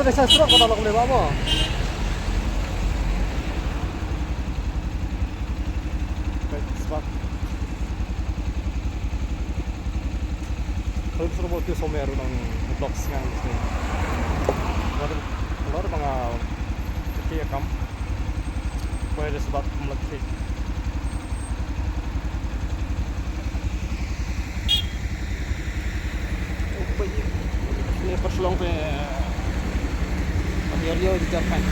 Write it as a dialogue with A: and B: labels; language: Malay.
A: dari sastra kau tolong lewat apa? Sebab kalau disuruh buat itu somer orang blog sekarang mesti. Kalau mga kaya kam, pwede sebab melaki. Ini perselong pe, pag-yari di Japan.